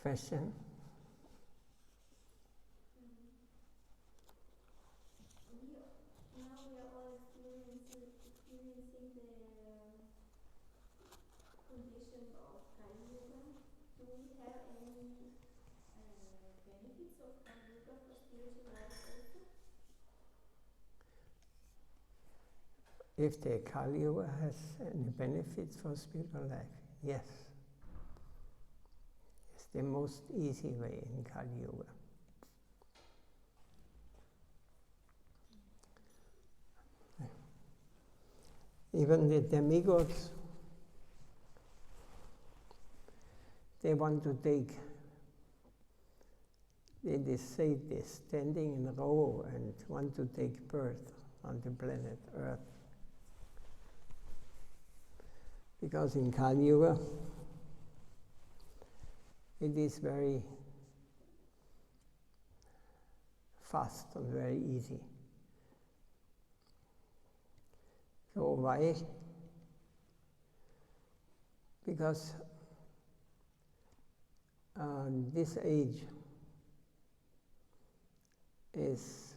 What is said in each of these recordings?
Question? Now we are all experiencing the conditions of Kali Yuga. Do we have any benefits of Kali Yuga for spiritual life also? If the Kali Yuga has any benefits for spiritual life, yes. It's the most easy way in Kali Yuga. Even the demigods, they want to take, they say they're standing in a row and want to take birth on the planet Earth. Because in Kali Yuga, it is very fast and very easy. So why? Because this age is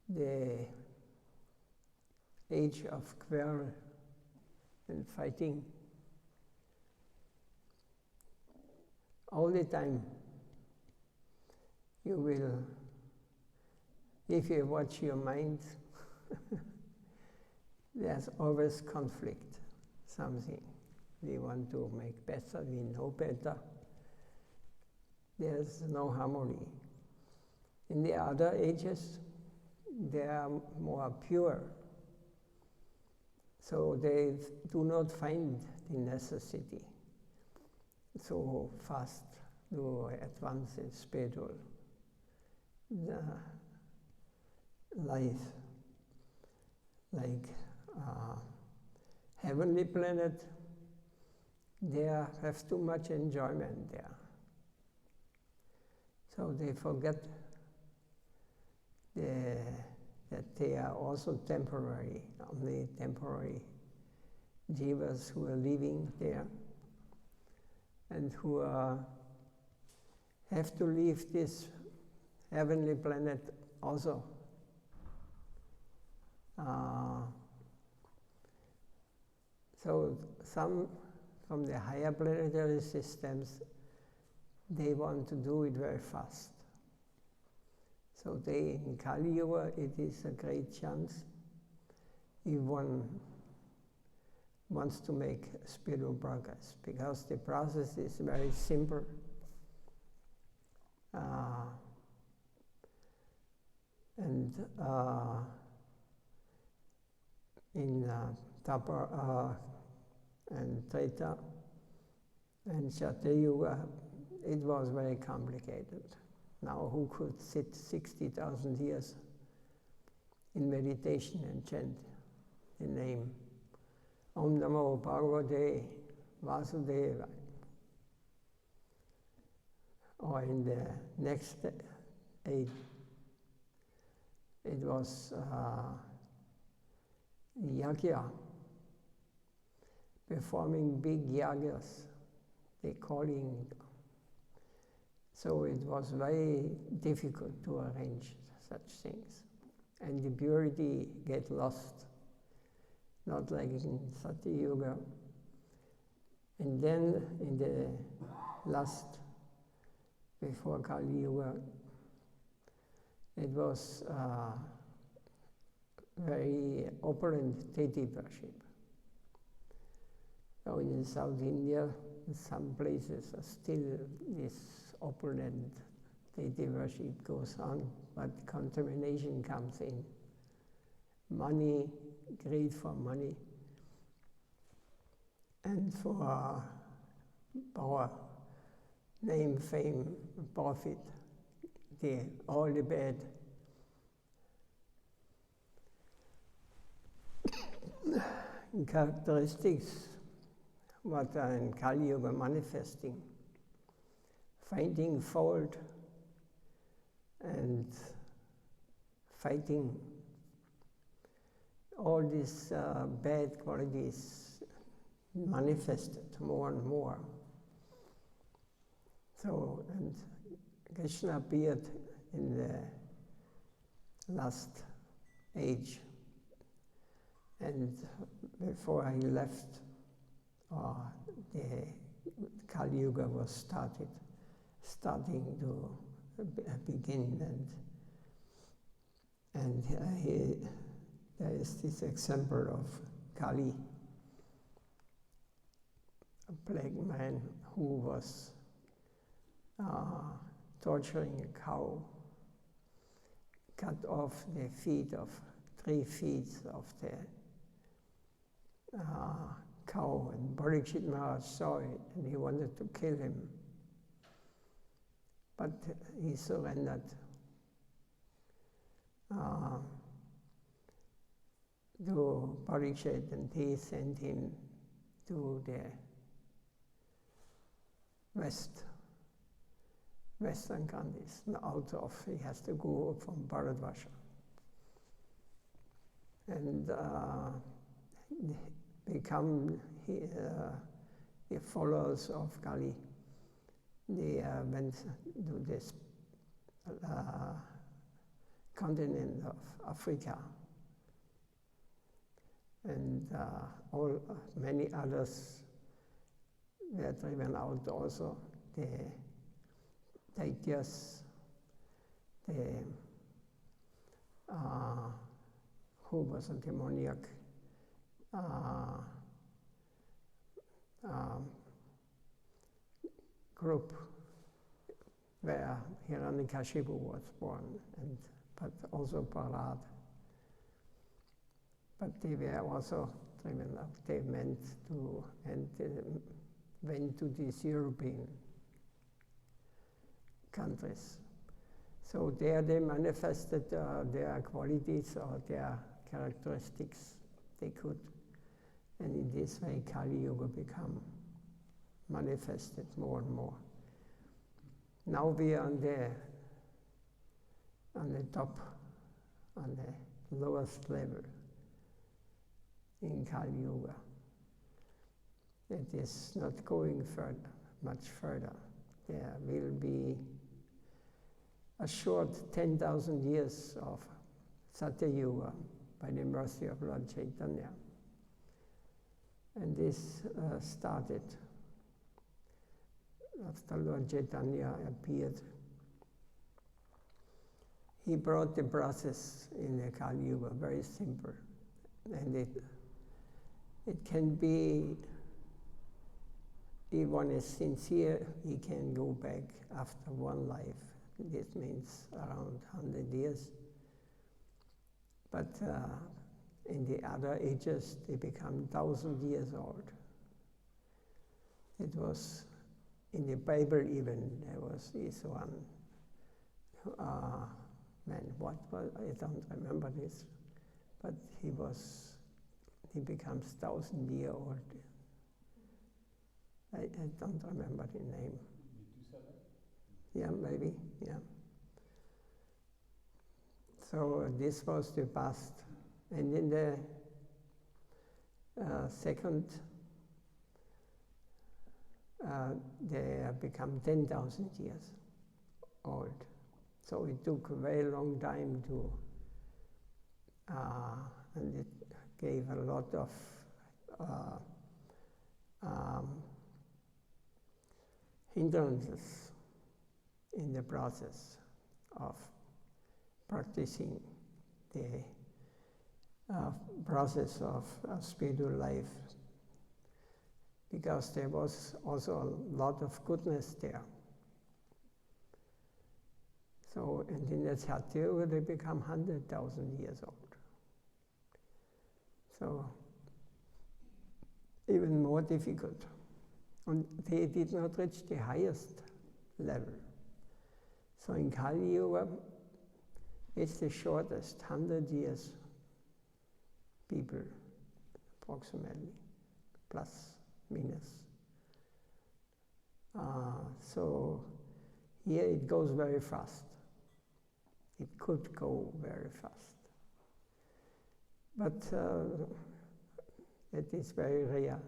the age of quarrel and fighting. All the time you will, if you watch your mind, there's always conflict, something. We want to make better, we know better. There's no harmony. In the other ages, they are more pure. So they do not find the necessity so fast to advance in spiritual life. Like heavenly planet, they have too much enjoyment there. So they forget that they are also temporary, only temporary jivas who are living there and who have to leave this heavenly planet also. So some from the higher planetary systems, they want to do it very fast. So in Kali Yuga, it is a great chance if one wants to make spiritual progress, because the process is very simple. In Tapa and Treta and Satya Yuga, it was very complicated. Now, who could sit 60,000 years in meditation and chant the name Om Namo Bhagavate Vasudevaya? Or in the next age, it was yagya, performing big yagyas, they calling. So it was very difficult to arrange such things. And the purity get lost, not like in Satya Yuga. And then in the last, before Kali Yuga, it was very opulent deity worship. So in South India, some places are still this opulent deity worship goes on, but contamination comes in. Money, greed for money, and for power, name, fame, profit, all the bad. Characteristics what are in Kali Yuga manifesting, finding fault and fighting, all these bad qualities manifested more and more. So, and Krishna appeared in the last age, and before he left, the Kali Yuga was starting to begin, and there is this example of Kali, a black man who was torturing a cow, cut off the feet of 3 feet of the cow, and Parikshit Maharaj saw it and he wanted to kill him, but he surrendered to Parikshit, and he sent him to the western countries, he has to go from Bharatvarsha. And become the followers of Kali. They went to this continent of Africa, and many others were driven out also. The Daityas, who was a demoniac group where Hiranyakashipu was born, but also Prahlad. But they were also driven out. They went to these European countries. So there they manifested their qualities or their characteristics they could. And in this way, Kali Yuga become manifested more and more. Now we are on the top, on the lowest level in Kali Yuga. It is not going much further. There will be a short 10,000 years of Satya Yuga by the mercy of Lord Chaitanya. And this started after Lord Chaitanya appeared. He brought the process in the Kali Yuga, very simple. And it can be, if one is sincere, he can go back after one life. This means around 100 years. But in the other ages, they become 1,000 years old. It was in the Bible even, there was this one man, I don't remember this, but he becomes 1,000-year old. I don't remember the name. Yeah, maybe, yeah. So this was the past. And in the second, they have become 10,000 years old. So it took a very long time to, and it gave a lot of hindrances in the process of practicing the process of spiritual life, because there was also a lot of goodness there. So, and in the Satya Yuga, they become 100,000 years old. So, even more difficult. And they did not reach the highest level. So in Kali Yuga, it's the shortest, 100 years people, approximately, plus, minus. So here it goes very fast. It could go very fast. But it is very rare.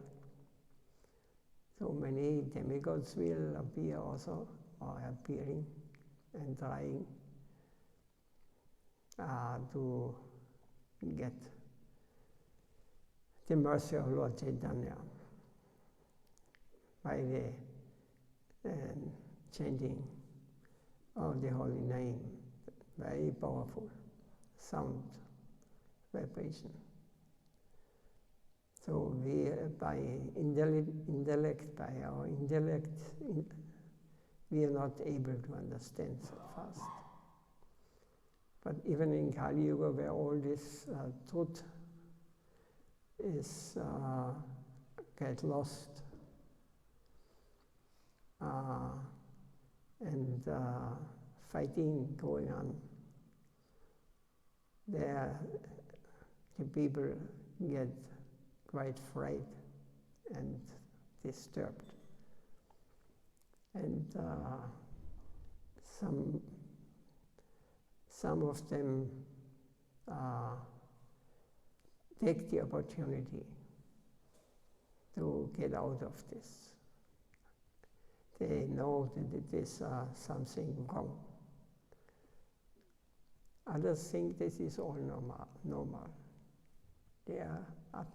So many demigods will appear also, or appearing and trying to get the mercy of Lord Chaitanya by the chanting of the holy name. Very powerful sound vibration. So we, by intellect, by our intellect, we are not able to understand so fast. But even in Kali Yuga, where all this truth is get lost, and fighting going on, there the people get quite frightened and disturbed. And some of them take the opportunity to get out of this. They know that it is something wrong. Others think this is all normal.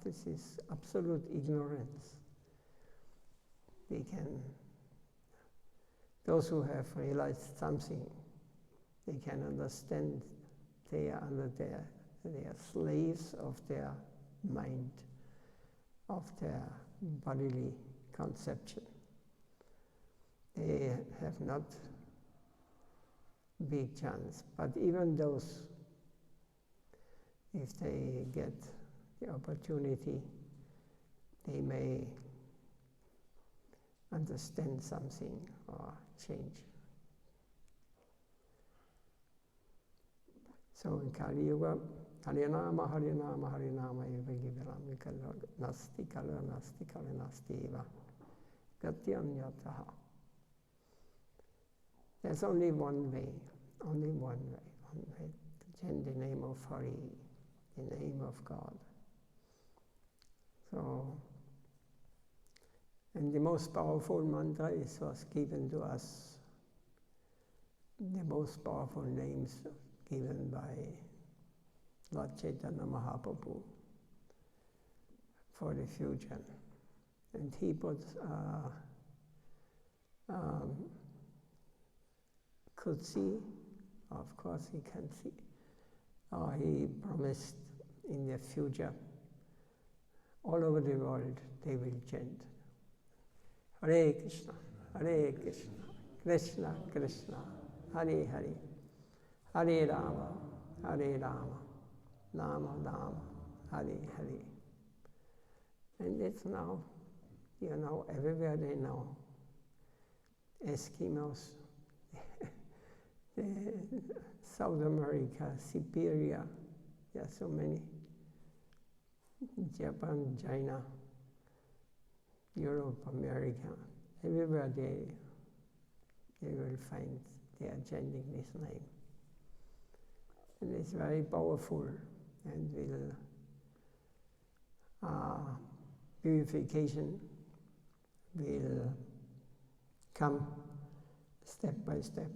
This is absolute ignorance. Those who have realized something, they can understand they are slaves of their mind, of their bodily conception. They have not big chance. But even those, if they get the opportunity, they may understand something or change. So in Kali Yuga, Harinama, Harinama, Harinama, eva giveram, nasti kala, nasti eva, gatyanyataha. There's only one way to chant the name of Hari, the name of God. So, and the most powerful mantra was given to us, the most powerful names given by Lord Chaitanya Mahaprabhu for the future. And he put, could see, of course he can see, he promised in the future, all over the world they will chant Hare Krishna, Hare Krishna, Krishna Krishna, Hare Hare, Hare Rama, Hare Rama, Rama Rama, Hare Hare. And it's now, everywhere they know. Eskimos, South America, Siberia, there are so many. Japan, China, Europe, America, everywhere they will find they are chanting this name. And it's very powerful and will purification will come step by step.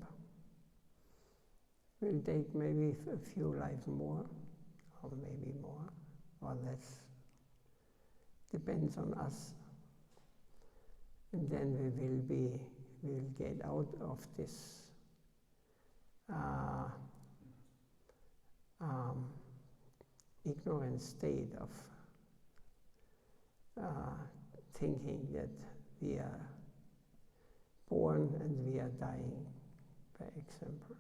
Will take maybe a few lives more, or maybe more, or less. Depends on us. And then we'll get out of this ignorant state of thinking that we are born and we are dying, by example.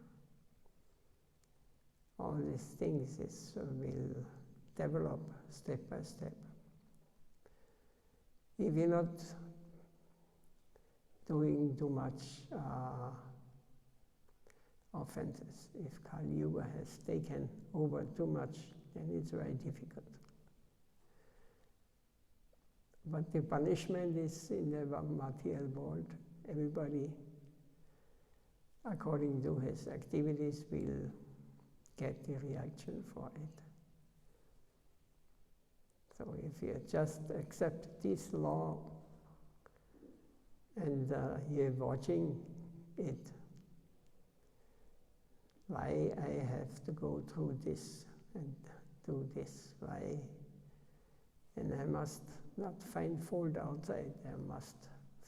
All these things will develop step by step. If you're not doing too much offenses, if Kali Yuga has taken over too much, then it's very difficult. But the punishment is in the material world. Everybody, according to his activities, will get the reaction for it. So if you just accept this law, And you're watching it. Why I have to go through this and do this? Why? And I must not find fault outside. I must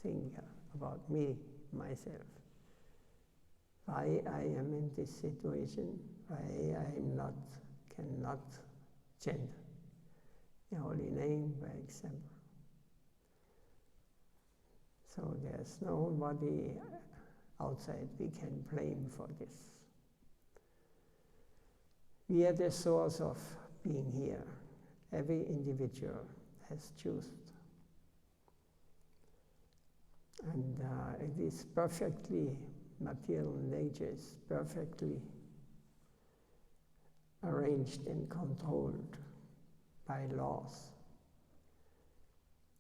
think about me, myself. Why I am in this situation? Why I cannot chant the holy name, by example. So there's nobody outside we can blame for this. We are the source of being here. Every individual has chosen. And it is perfectly, material nature is perfectly arranged and controlled by laws.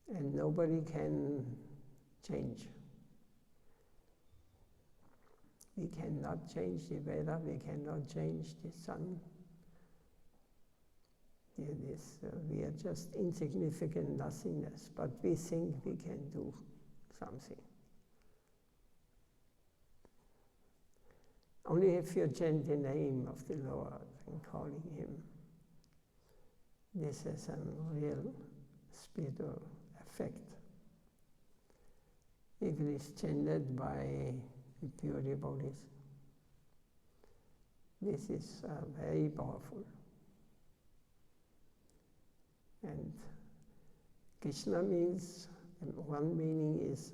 And nobody can change. We cannot change the weather, we cannot change the sun. We are just insignificant nothingness, but we think we can do something. Only if you chant the name of the Lord and calling Him, this has a real spiritual effect. If it is chanted by pure devotees, this is very powerful. And Krishna means, one meaning is,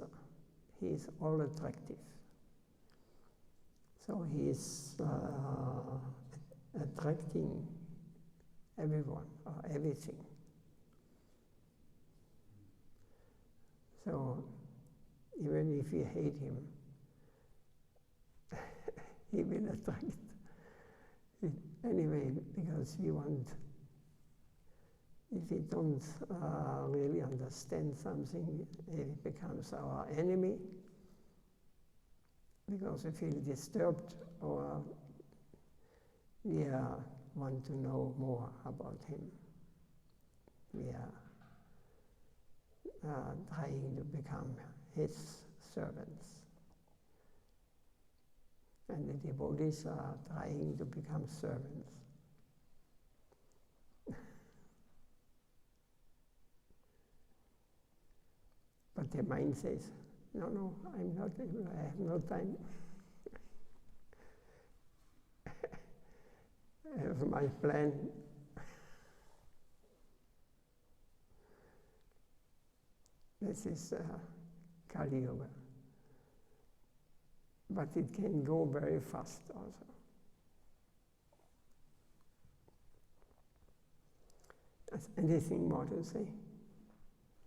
he is all attractive. So he is attracting everyone or everything. So even if you hate him, he will attract it anyway, because we want, if we don't really understand something, it becomes our enemy, because we feel disturbed or we want to know more about him. We are trying to become his servants. And the devotees are trying to become servants. But the mind says, no, I'm not able, I have no time. I have my plan. This is Kali Yuga. But it can go very fast also. Is anything more to say?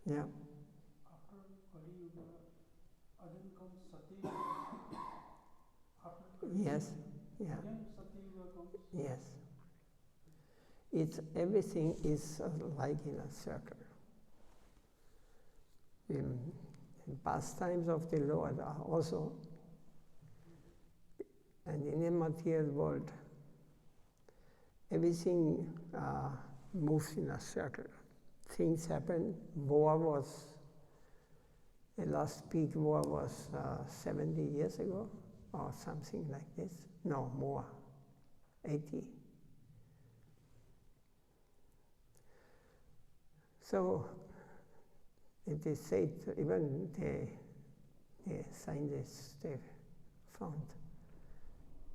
Yeah. After Kali Yuga, again comes Sati Yuga. After Kali Yes. Yuga, Yeah. again Sati Yuga comes. Yes. Everything is like in a circle. In pastimes of the Lord are also, and in the material world, everything moves in a circle. Things happen. The last big war was 70 years ago, or something like this. No, more, 80. So it is said, even the scientists, they found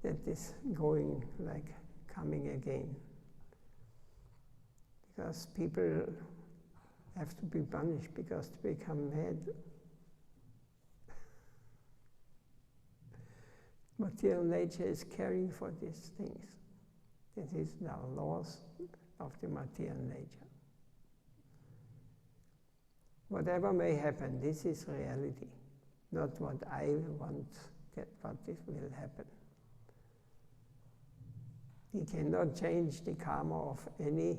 that this going like coming again. Because people have to be punished because they become mad. Material nature is caring for these things. This is the laws of the material nature. Whatever may happen, this is reality, not what I want that what this will happen. We cannot change the karma of anyone.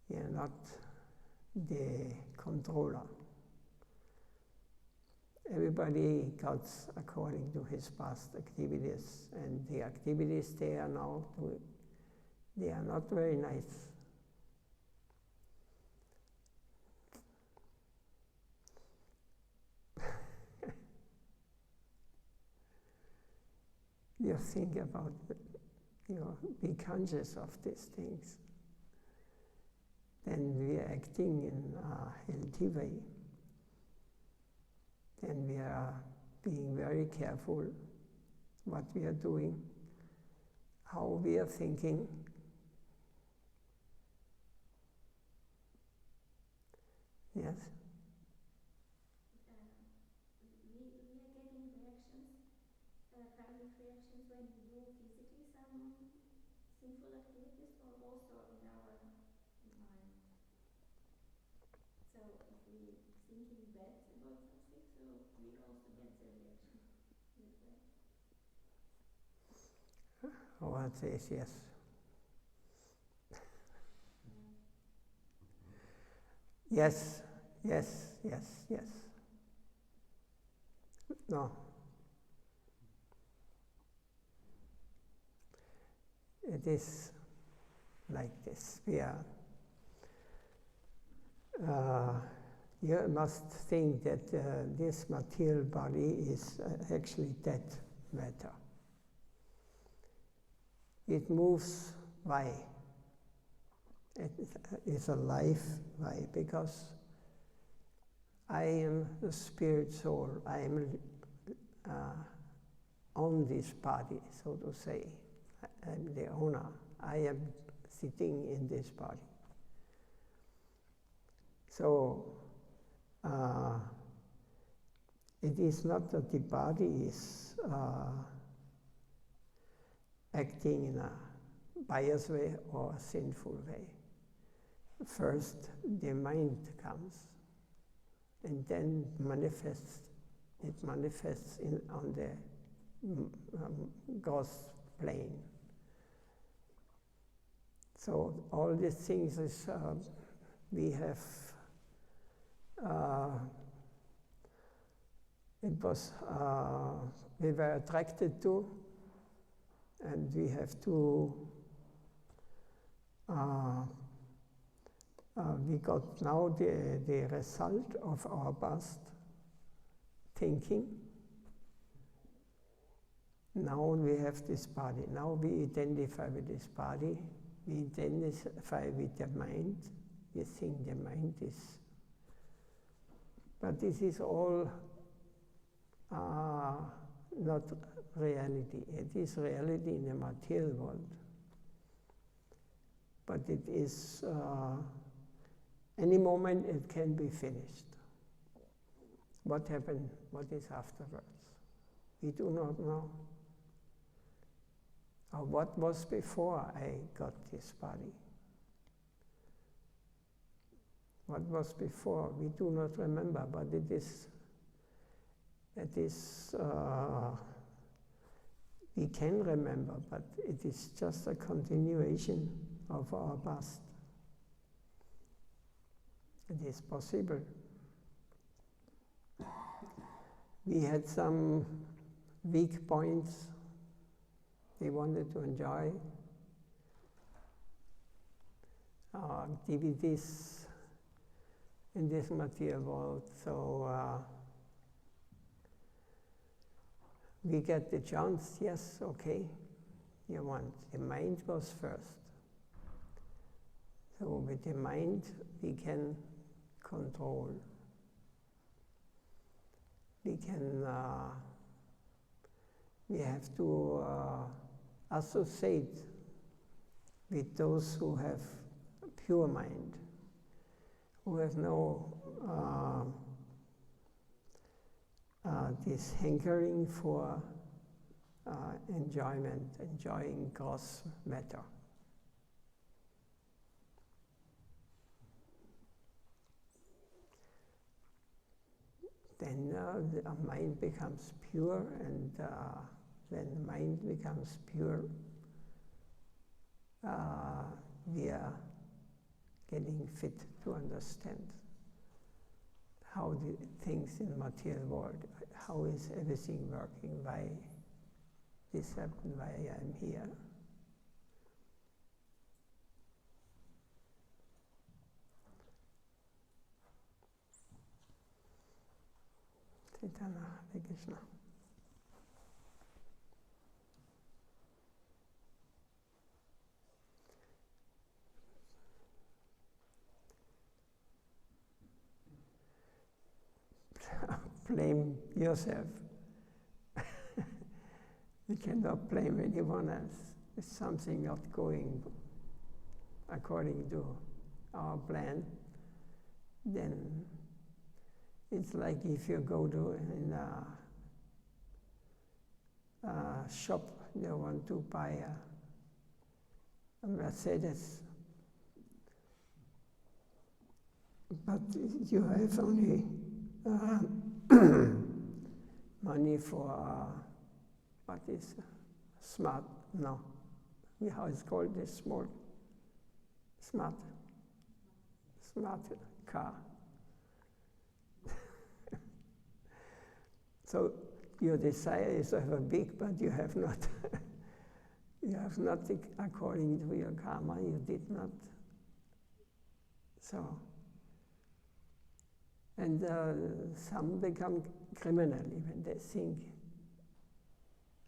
We are not the controller. Everybody goes according to his past activities, and the activities they are now doing, they are not very nice. you think about, be conscious of these things, then we are acting in a healthy way. Then we are being very careful what we are doing, how we are thinking. Yes? We are getting reactions, karmic reactions when we do physically some sinful activities, or also in our mind. So if we thinking bad about something, so we also get the reaction this way. Oh, I'd say yes. Yes, yes, yes, yes. No. It is like this. We are, you must think that this material body is actually dead matter. It moves. Why? It is alive. Why? Because I am the spirit soul. I am on this body, so to say. I am the owner. I am sitting in this body. So it is not that the body is acting in a biased way or a sinful way. First, the mind comes, and then it manifests on the God's plane. So all these things is we have. It was we were attracted to, and we have to. We got now the result of our past thinking. Now we have this body. Now we identify with this body. We identify with the mind. We think the mind is. But this is all not reality. It is reality in the material world. But it is, any moment it can be finished. What happened? What is afterwards? We do not know. Or what was before I got this body? What was before? We do not remember, but it is we can remember, but it is just a continuation of our past. It is possible. We had some weak points we wanted to enjoy. Our activities in this material world, so we get the chance, yes, okay, you want. The mind goes first. So with the mind we can control. We can, we have to associate with those who have a pure mind, who have no this hankering for enjoyment, enjoying gross matter. Then the mind becomes pure, and when the mind becomes pure, we are getting fit to understand how the things in the material world, how is everything working, why this happened, why I am here. Chaitanya, Hare Krishna. blame yourself. You cannot blame anyone else. It's something not going according to our plan. Then it's like if you go to in a shop, you want to buy a Mercedes, but you have only money for what is smart? No, how it's called, this small smart car. So your desire is to have a big, but you have not. You have not, according to your karma, you did not. So, and some become criminal when they think,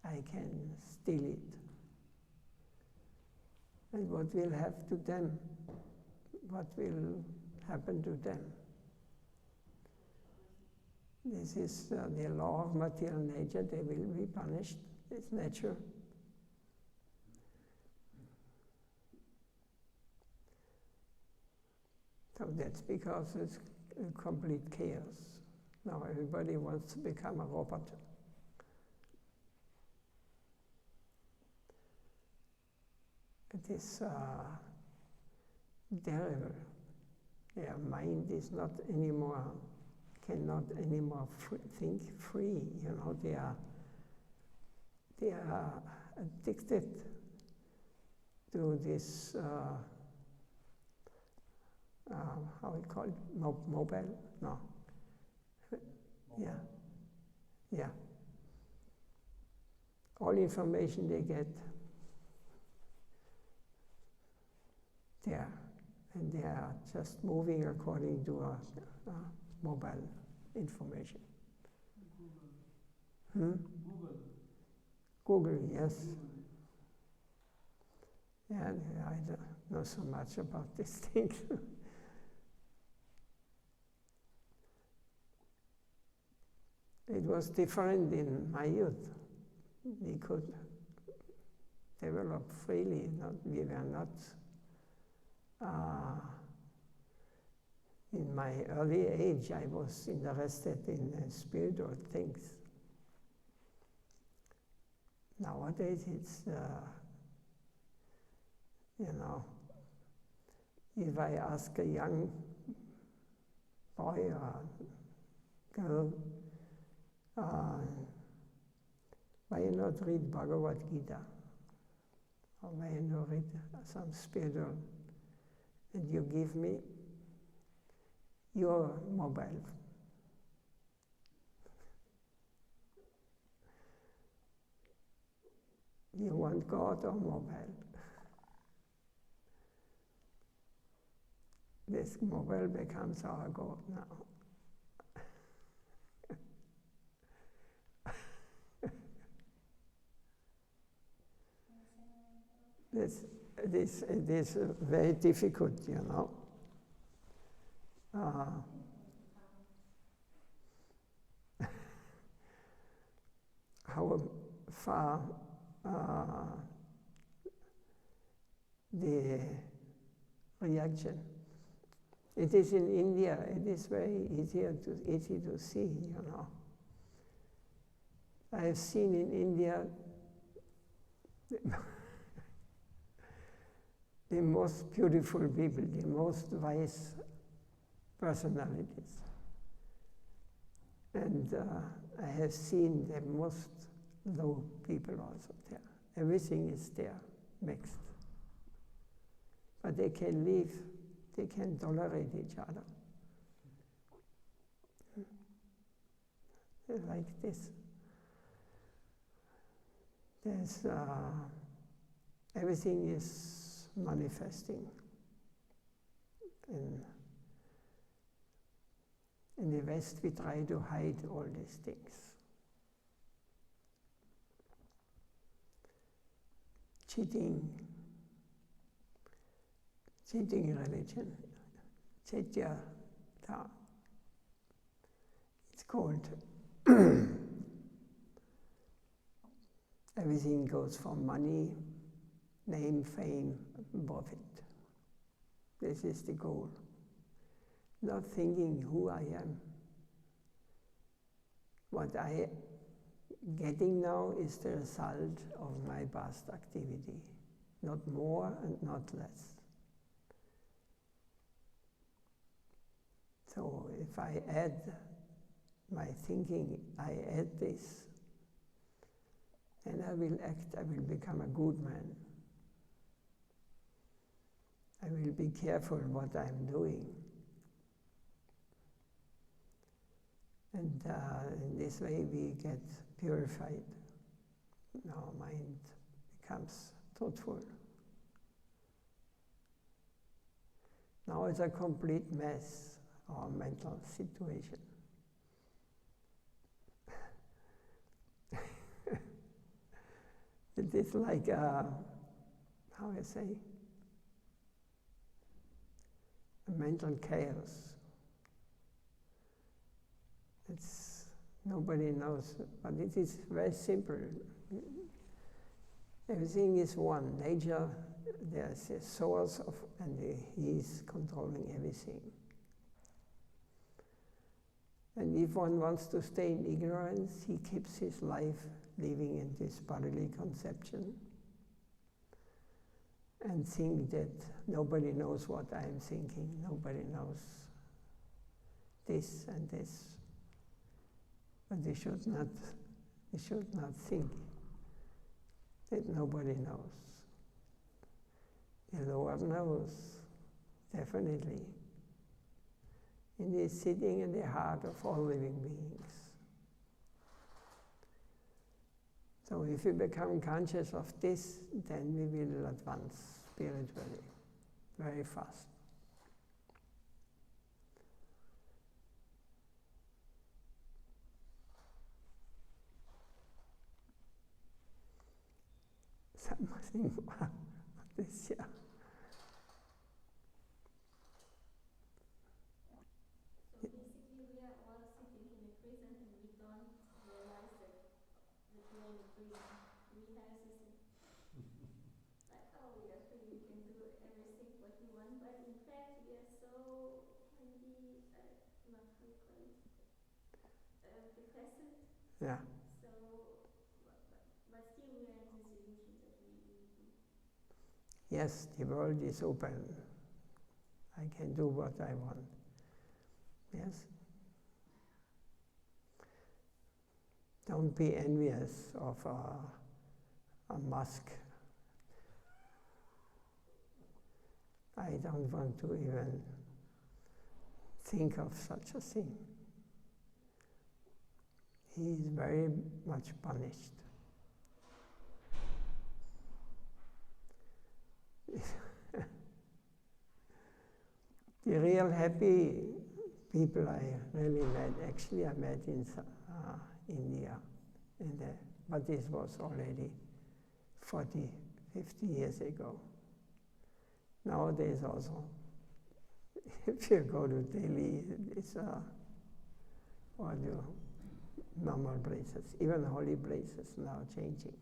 I can steal it. And what will happen to them? What will happen to them? This is the law of material nature. They will be punished. It's natural. So that's because it's a complete chaos. Now everybody wants to become a robot. It is terrible. Their mind is not anymore, cannot anymore think free. You know, they are addicted to this. How we call it? Mobile? No. Yeah. All information they get there, and they are just moving according to a mobile information. Google, yes. Yeah, I don't know so much about this thing. It was different in my youth. We could develop freely. We were not, in my early age, I was interested in spiritual things. Nowadays, it's, if I ask a young boy or girl, why not read Bhagavad Gita? Or why not read some spiritual? And you give me your mobile. You want God or mobile? This mobile becomes our God now. It is very difficult, you know. How far the reaction. It is in India, it is very easy to see, you know. I have seen in India the most beautiful people, the most wise personalities. And I have seen the most low people also there. Everything is there, mixed. But they can live, they can tolerate each other. Like this. There's, everything is manifesting. In the West, we try to hide all these things. Cheating religion, Chetya. It's called everything goes for money, name, fame, profit. This is the goal. Not thinking who I am. What I getting now is the result of my past activity. Not more and not less. So if I add my thinking, I add this, then I will act, I will become a good man. I will be careful what I'm doing. And in this way we get purified. Our mind becomes truthful. Now it's a complete mess, our mental situation. It is like, how I say, a mental chaos. It's, nobody knows, but it is very simple. Everything is one. Nature, there's a source of, and he is controlling everything. And if one wants to stay in ignorance, he keeps his life living in this bodily conception and think that nobody knows what I am thinking, nobody knows this and this. But they should not think that nobody knows. The Lord knows, definitely. And He is sitting in the heart of all living beings. So if we become conscious of this, then we will advance spiritually very fast. Something about this, yeah. So basically we are all sitting in a prison and we don't realize that we're in a prison. We have this like, oh, we are free, we can do everything what we want, but in fact we are so maybe, not how you call it, depressed. Yeah. So, but still we are in this illusion that we do. Yes, the world is open. I can do what I want. Yes? Don't be envious of a Musk. I don't want to even think of such a thing. He is very much punished. The real happy people I really met, actually I met in India, but this was already 40, 50 years ago. Nowadays also, if you go to Delhi, it's or the normal places, even holy places now changing.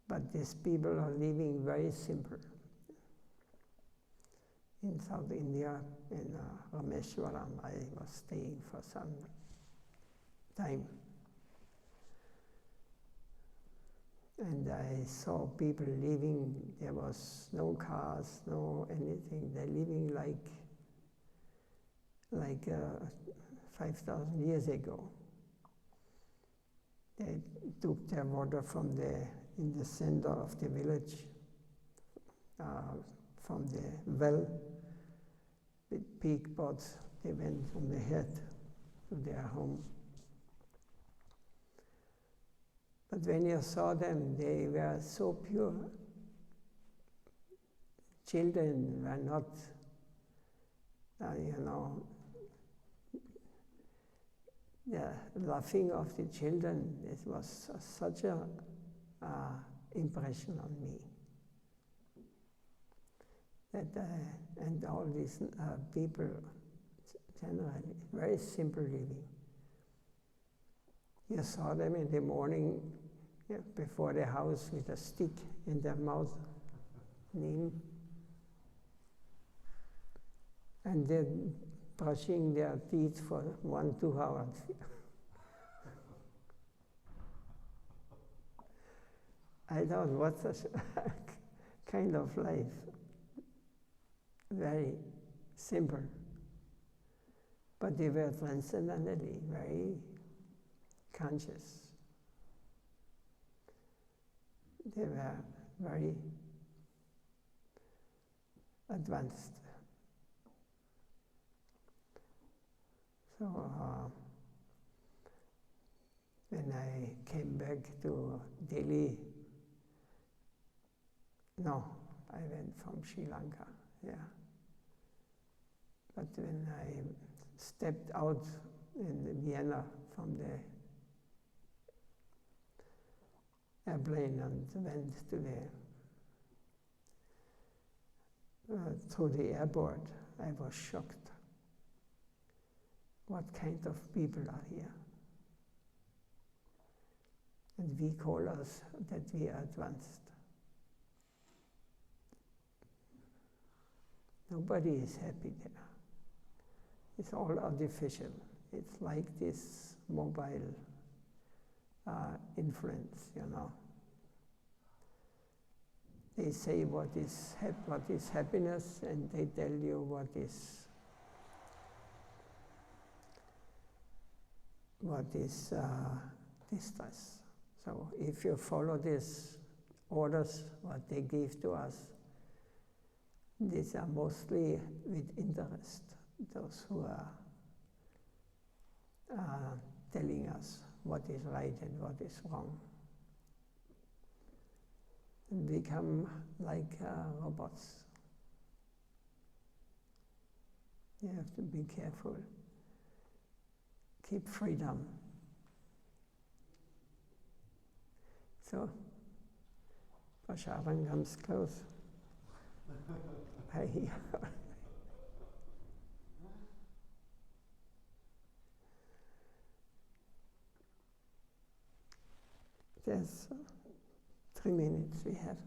But these people are living very simple. In South India, in Rameshwaram, I was staying for some time. And I saw people living, there was no cars, no anything. They're living like 5,000 years ago. They took their water from in the center of the village, from the well, with big pots. They went from the head to their home. But when you saw them, they were so pure. Children were not, the laughing of the children, it was such a impression on me. That, and all these people, generally. Very simple living. You saw them in the morning before the house with a stick in their mouth, neem, and then brushing their teeth for 1-2 hours. I thought, what's a kind of life? Very simple. But they were transcendently very conscious. They were very advanced. So when I came back to Delhi, no, I went from Sri Lanka, yeah. But when I stepped out in Vienna from the airplane and went to through the airport, I was shocked. What kind of people are here? And we call us that we are advanced. Nobody is happy there. It's all artificial. It's like this mobile influence, They say what is happiness, and they tell you what is distress. So if you follow these orders, what they give to us, these are mostly with interest, those who are telling us what is right and what is wrong. And become like robots. You have to be careful. Keep freedom. So, Prasharan comes close. There's 3 minutes we have.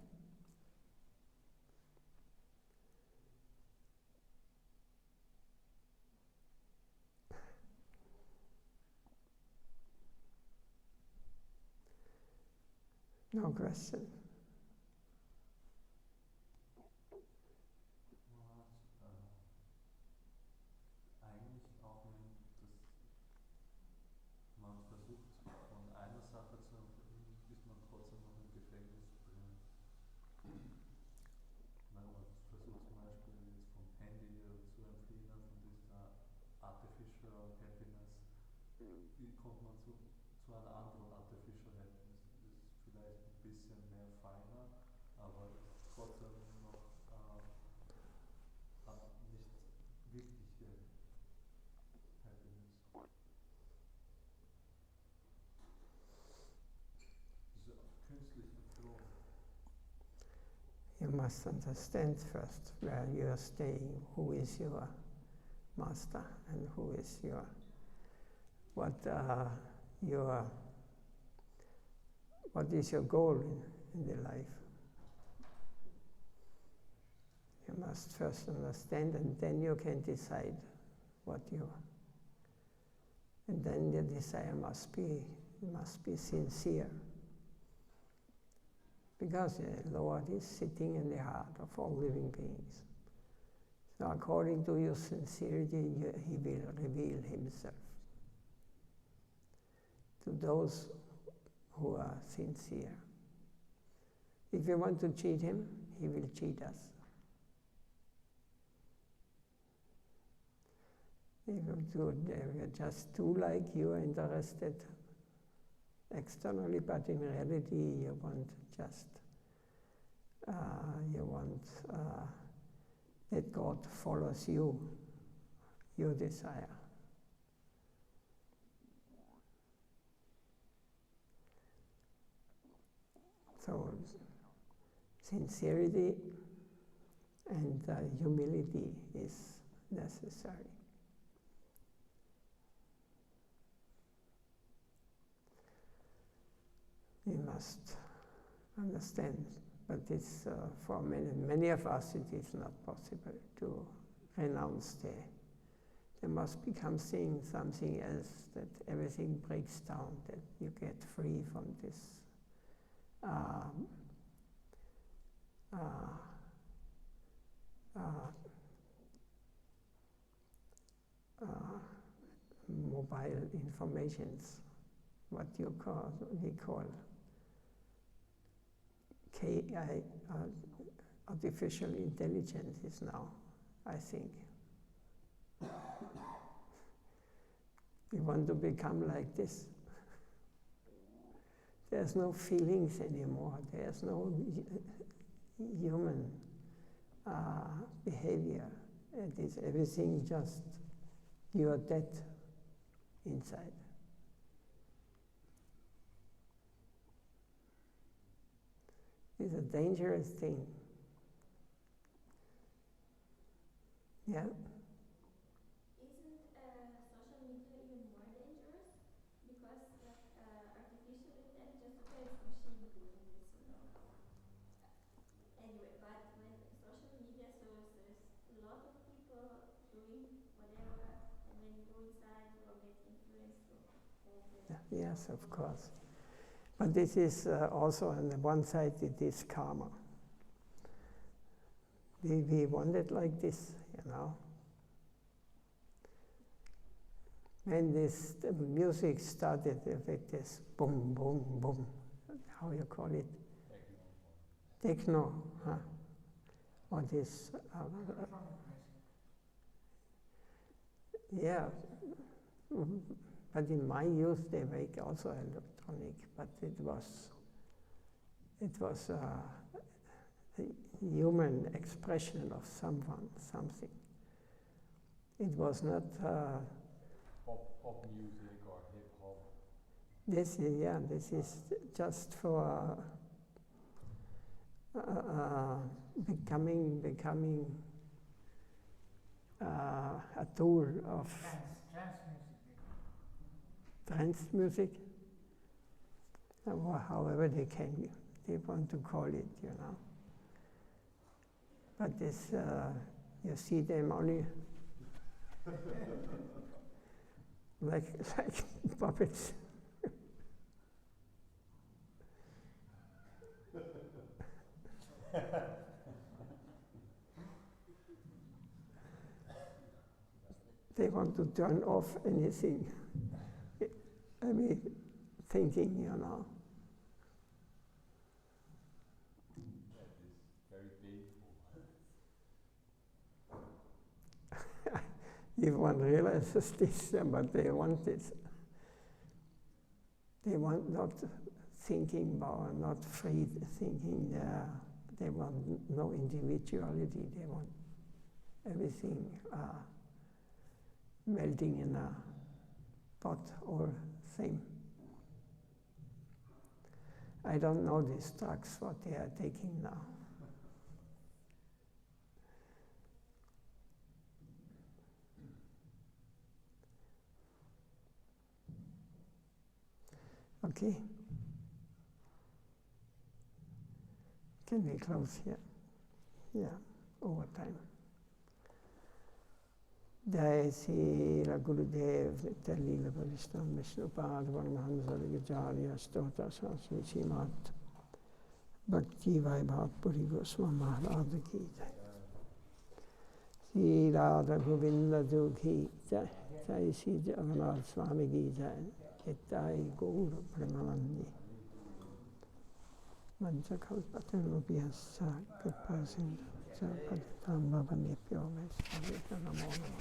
No question. Eigentlich auch wenn das man versucht von einer Sache zu entfliehen, ist man trotzdem noch im Gefängnis drin. Wenn man versucht zum Beispiel jetzt vom Handy zu entfliehen, von dieser artificial happiness, kommt man zu einer anderen artificial happiness. Das ist vielleicht ein bisschen mehr feiner, aber trotzdem noch nicht wirkliche happiness. Diese künstliche Flow. You must understand first where you are staying, who is your master, and who is what is your goal in the life. You must first understand, and then you can decide what you. And then the desire must be sincere, because the Lord is sitting in the heart of all living beings. So according to your sincerity, He will reveal Himself to those who are sincere. If you want to cheat Him, He will cheat us. If you just do like you are interested externally, but in reality you want just that God follows you, your desire. So sincerity and humility is necessary. We must understand. But it's, for many of us, it is not possible to renounce there must become something else, that everything breaks down, that you get free from this mobile informations, what we call KI, artificial intelligence is now, I think. We want to become like this. There's no feelings anymore. There's no human behavior. It is everything just you are dead inside. It's a dangerous thing. Yeah. Isn't social media even more dangerous? Because artificial intelligence, okay, it's machine doing this, Anyway, but when social media, so there's a lot of people doing whatever, and when you go inside, you will get influenced. Yes, of course. But this is also, on the one side, it is karma. We want it like this, When the music started with this boom, boom, boom, how you call it? Techno, huh? Or this, yeah. But in my youth, they make also electronic, but it was a human expression of something. It was not pop music or hip hop. This is just for becoming a tool of trance music, or however they want to call it, But this, you see them only like puppets. They want to turn off anything. I mean, thinking, That is very painful. If one realizes this, but they want this. They want not thinking power, not free thinking. They want no individuality. They want everything melting in a pot or thing. I don't know these drugs, what they are taking now. Okay. Can we close here? Yeah, overtime. Jai Sri Gurudev Nityalila Parishtam Vishnupad Varmahamsa Vigacharya Stota Sasmi Srimad Bhakti Vaibhav Puri Goswami Maharaj Ki Jai. Sri Radha Govinda Ki Jai. Jai Sri Jagannath Swami Ki Jai. Jai Gaur Premanandi. Manchakalpatarubhyasya Kripasinda Paditambhavanipyo Vaishnavita Namo Namo.